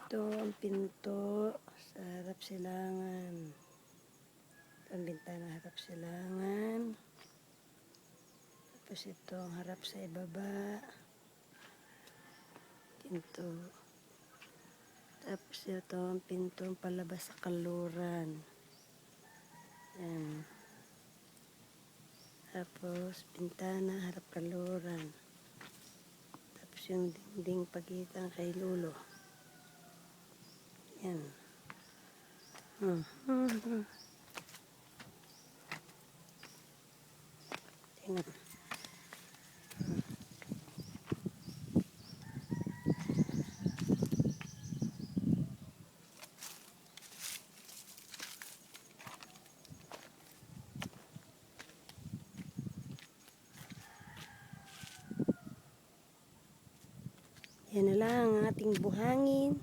Ito ang pinto sa harap silangan. Ito ang bintana harap silangan. Tapos ito ang harap sa ibaba. Pinto. Tapos ito ang pinto ang palabas sa kaluran. Yan. Tapos bintana harap kaluran. Tapos yung dingding pagitan kay Lolo. Yan. Tingnan. Yan na lang ang ating buhangin.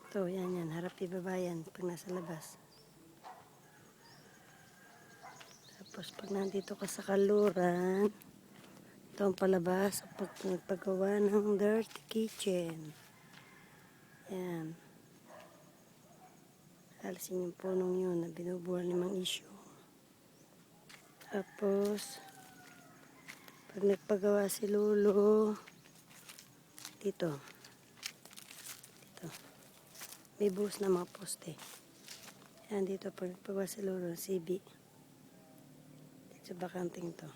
Ito, yan. Harap ibaba yan pag nasa labas. Tapos pag nandito ka sa kaluran, ito ang palabas pag nagpagawa ng dirty kitchen. Yan. Alisin yung punong yun na binubuhal ni Mang Isyo. Tapos, pag nagpagawa si Lolo, dito. May buhos na mga poste. Yan dito pag nagpagawa si Lolo, CB. Dito sa bakanting to.